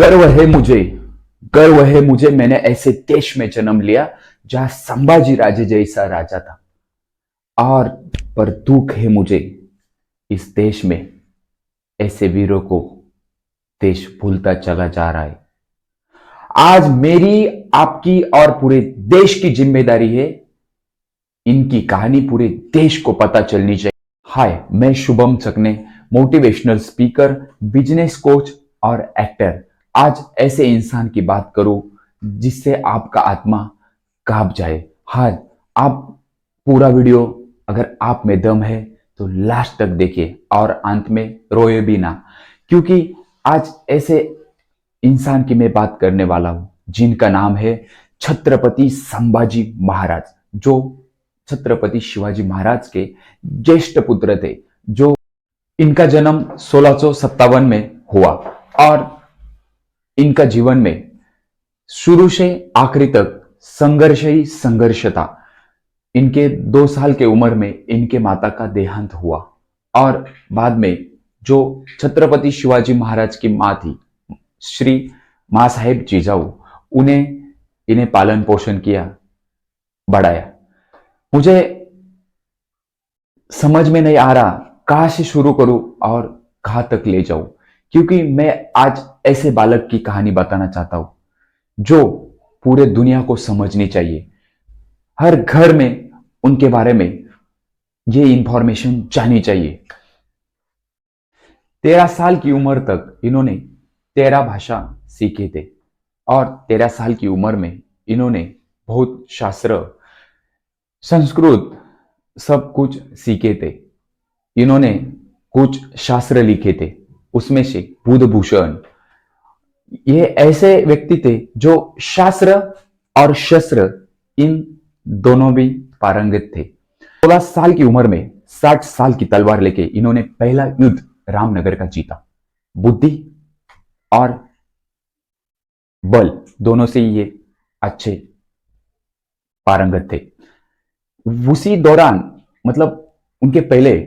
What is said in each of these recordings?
गर्व है मुझे मैंने ऐसे देश में जन्म लिया जहां संभाजी राजे जैसा राजा था। और पर दुख है मुझे इस देश में ऐसे वीरों को देश भूलता चला जा रहा है। आज मेरी, आपकी और पूरे देश की जिम्मेदारी है, इनकी कहानी पूरे देश को पता चलनी चाहिए। हाय, मैं Shubham Chakne, motivational speaker, business coach और एक्टर। आज ऐसे इंसान की बात करूं जिससे आपका आत्मा कांप जाए। हाय, आप पूरा वीडियो, अगर आप में दम है तो लास्ट तक देखिए और अंत में रोए भी ना, क्योंकि आज ऐसे इंसान की मैं बात करने वाला हूं जिनका नाम है छत्रपति संभाजी महाराज, जो छत्रपति शिवाजी महाराज के ज्येष्ठ पुत्र थे। जो इनका जन्म 1657 में हुआ और इनका जीवन में शुरू से आखिरी तक संघर्ष ही संघर्ष था। इनके 2 साल के उम्र में इनके माता का देहांत हुआ और बाद में जो छत्रपति शिवाजी महाराज की मां थी, श्री मां साहेब जिजाऊ, इन्हें पालन पोषण किया, बढ़ाया। मुझे समझ में नहीं आ रहा कहां से शुरू करूं और कहां तक ले जाऊं, क्योंकि मैं आज ऐसे बालक की कहानी बताना चाहता हूं जो पूरे दुनिया को समझनी चाहिए। हर घर में उनके बारे में ये इंफॉर्मेशन जानी चाहिए। 13 साल की उम्र तक इन्होंने 13 भाषा सीखे थे और 13 साल की उम्र में इन्होंने बहुत शास्त्र, संस्कृत सब कुछ सीखे थे। इन्होंने कुछ शास्त्र लिखे थे, उसमें से बुद्ध भूषण। ये ऐसे व्यक्ति थे जो शास्त्र और शस्त्र इन दोनों भी पारंगत थे। 16 साल की उम्र में 60 साल की तलवार लेके इन्होंने पहला युद्ध रामनगर का जीता। बुद्धि और बल दोनों से ये अच्छे पारंगत थे। उसी दौरान, मतलब उनके पहले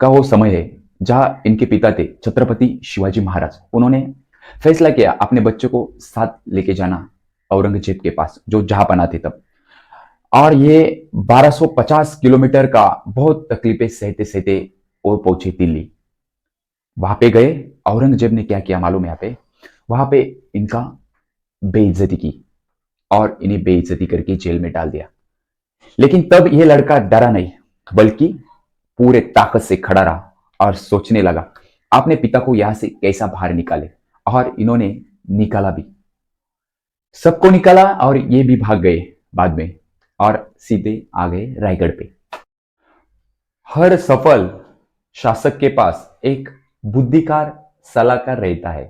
का वो समय है जहां इनके पिता थे छत्रपति शिवाजी महाराज। उन्होंने फैसला किया अपने बच्चों को साथ लेके जाना औरंगजेब के पास, जो जहांपना थे तब। और ये 1250 किलोमीटर का बहुत तकलीफें सहते सहते और पहुंचे दिल्ली। वहां पे गए, औरंगजेब ने क्या किया मालूम है? यहाँ पे वहां पे इनका बेइज्जती की और इन्हें बेइज्जती करके जेल में डाल दिया। लेकिन तब यह लड़का डरा नहीं, बल्कि पूरे ताकत से खड़ा रहा और सोचने लगा अपने पिता को यहां से कैसा बाहर निकाले। और इन्होंने निकाला भी, सबको निकाला और ये भी भाग गए बाद में और सीधे आ गए रायगढ़ पे। हर सफल शासक के पास एक बुद्धिकार सलाहकार रहता है।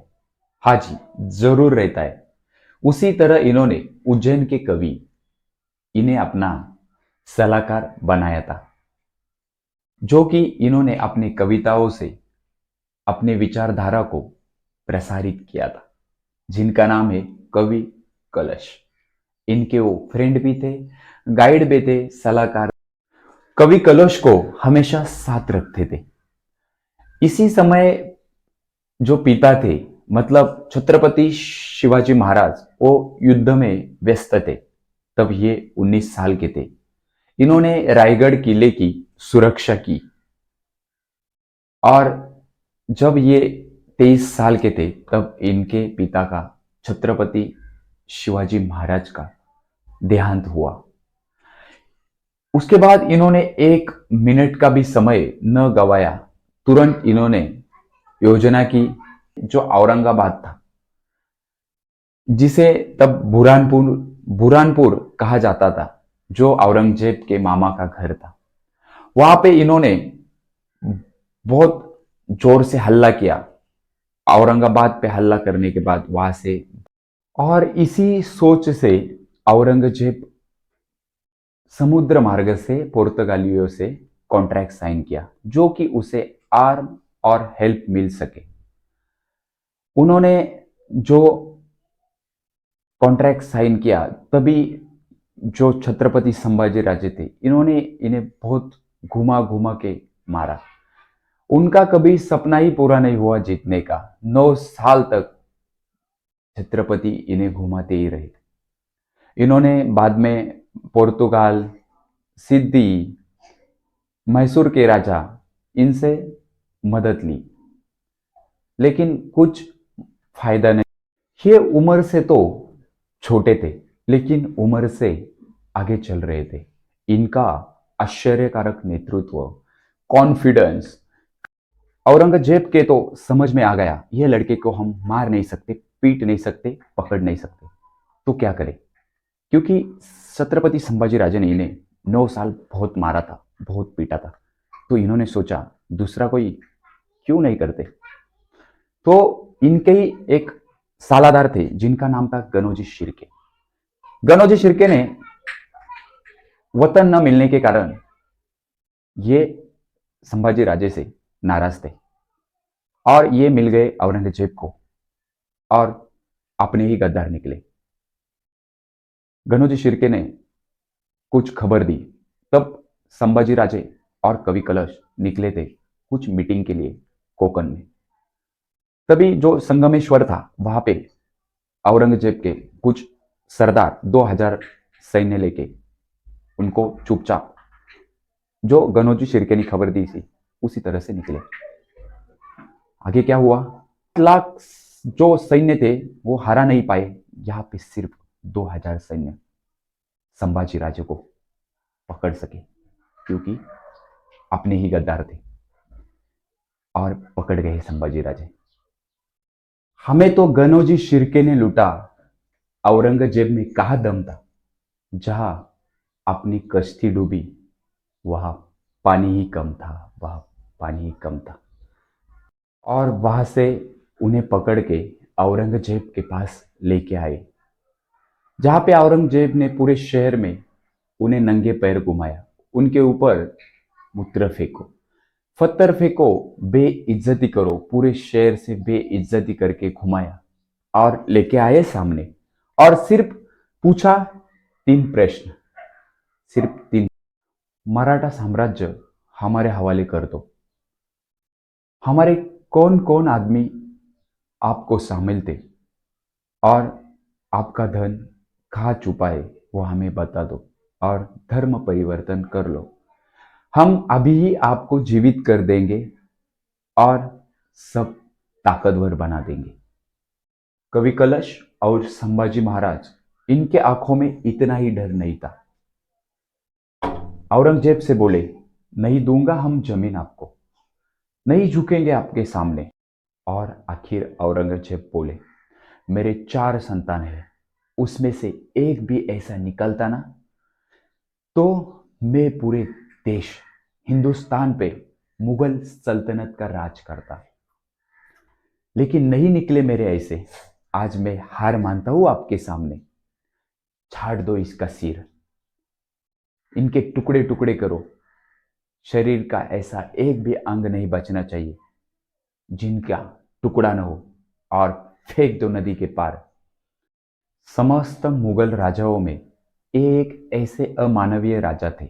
हाँ जी, जरूर रहता है। उसी तरह इन्होंने उज्जैन के कवि, इन्हें अपना सलाहकार बनाया था, जो कि इन्होंने अपने कविताओं से अपने विचारधारा को प्रसारित किया था, जिनका नाम है कवि कलश। इनके वो फ्रेंड भी थे, गाइड भी थे, सलाहकार। कवि कलश को हमेशा साथ रखते थे। इसी समय जो पिता थे, मतलब छत्रपति शिवाजी महाराज, वो युद्ध में व्यस्त थे। तब ये 19 साल के थे। इन्होंने रायगढ़ किले की सुरक्षा की और जब ये 23 साल के थे तब इनके पिता का, छत्रपति शिवाजी महाराज का देहांत हुआ। उसके बाद इन्होंने 1 मिनट का भी समय न गवाया। तुरंत इन्होंने योजना की, जो औरंगाबाद था, जिसे तब बुरहानपुर कहा जाता था, जो औरंगजेब के मामा का घर था, वहां पे इन्होंने बहुत जोर से हल्ला किया। औरंगाबाद पे हल्ला करने के बाद वहां से, और इसी सोच से औरंगजेब समुद्र मार्ग से पुर्तगालियों से कॉन्ट्रैक्ट साइन किया, जो कि उसे आर्म और हेल्प मिल सके। उन्होंने जो कॉन्ट्रैक्ट साइन किया, तभी जो छत्रपति संभाजी राजे थे, इन्होंने इन्हें बहुत घुमा घुमा के मारा। उनका कभी सपना ही पूरा नहीं हुआ जीतने का। 9 साल तक छत्रपति इन्हें घुमाते ही रहे। इन्होंने बाद में पोर्तुगाल, सिद्दी, मैसूर के राजा, इनसे मदद ली, लेकिन कुछ फायदा नहीं। ये उम्र से तो छोटे थे, लेकिन उम्र से आगे चल रहे थे। इनका आश्चर्यकारक नेतृत्व, कॉन्फिडेंस, औरंगजेब के तो समझ में आ गया, ये लड़के को हम मार नहीं सकते, पीट नहीं सकते, पकड़ नहीं सकते, तो क्या करें। क्योंकि छत्रपति संभाजी राजे ने इन्हें 9 साल बहुत मारा था, बहुत पीटा था, तो इन्होंने सोचा दूसरा कोई क्यों नहीं करते। तो इनके ही एक सालादार थे जिनका नाम था गनोजी शिर्के। गनोजी शिर्के ने वतन न मिलने के कारण ये संभाजी राजे से नाराज थे और ये मिल गए औरंगजेब को और अपने ही गद्दार निकले। गनोजी शिर्के ने कुछ खबर दी, तब संभाजी राजे और कवि कलश निकले थे कुछ मीटिंग के लिए कोकण में। तभी जो संगमेश्वर था वहां पे औरंगजेब के कुछ सरदार 2000 सैन्य लेके उनको चुपचाप जो गनोजी शिर्के ने खबर दी थी उसी तरह से निकले। आगे क्या हुआ, लाख जो सैन्य थे वो हरा नहीं पाए, यहाँ पे सिर्फ 2000 सैन्य संभाजी राजे को पकड़ सके, क्योंकि अपने ही गद्दार थे और पकड़ गए संभाजी राजे। हमें तो गनोजी शिर्के ने लूटा, औरंगजेब में कहा दम था। जहां अपनी कश्ती डूबी वहां पानी ही कम था, वहां पानी ही कम था। और वहां से उन्हें पकड़ के औरंगजेब के पास लेके आए, जहां पे औरंगजेब ने पूरे शहर में उन्हें नंगे पैर घुमाया, उनके ऊपर मूत्र फेंको, पत्थर फेंको, बेइज्जती करो, पूरे शहर से बेइज्जती करके घुमाया और लेके आए सामने। और सिर्फ पूछा 3 प्रश्न, सिर्फ 3। मराठा साम्राज्य हमारे हवाले कर दो। हमारे कौन कौन आदमी आपको शामिल थे और आपका धन कहाँ छुपा है वो हमें बता दो और धर्म परिवर्तन कर लो। हम अभी ही आपको जीवित कर देंगे और सब ताकतवर बना देंगे। कवि कलश और संभाजी महाराज, इनके आंखों में इतना ही डर नहीं था। औरंगजेब से बोले, नहीं दूंगा हम जमीन आपको, नहीं झुकेंगे आपके सामने। और आखिर औरंगजेब बोले, मेरे 4 संतान हैं, उसमें से एक भी ऐसा निकलता ना तो मैं पूरे देश हिंदुस्तान पे मुगल सल्तनत का राज करता। लेकिन नहीं निकले मेरे ऐसे। आज मैं हार मानता हूं आपके सामने। छाड़ दो इसका सिर, इनके टुकड़े टुकड़े करो। शरीर का ऐसा एक भी अंग नहीं बचना चाहिए जिनका टुकड़ा न हो, और फेंक दो नदी के पार। समस्त मुगल राजाओं में एक ऐसे अमानवीय राजा थे।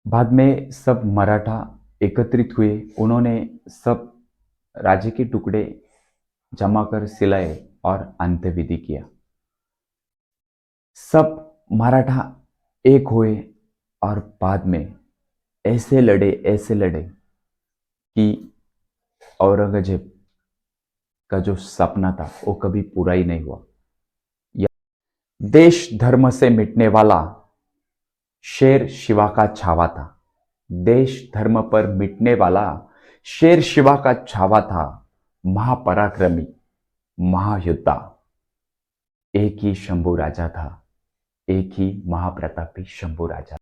बाद में सब मराठा एकत्रित हुए, उन्होंने सब राज्य के टुकड़े जमा कर सिलाए और अंत्यविधि किया। सब मराठा एक हुए और बाद में ऐसे लड़े कि औरंगजेब का जो सपना था वो कभी पूरा ही नहीं हुआ। देश धर्म से मिटने वाला शेर शिवा का छावा था। देश धर्म पर मिटने वाला शेर शिवा का छावा था। महापराक्रमी, महायोद्धा, एक ही शंभू राजा था, एक ही महाप्रतापी शंभू राजा।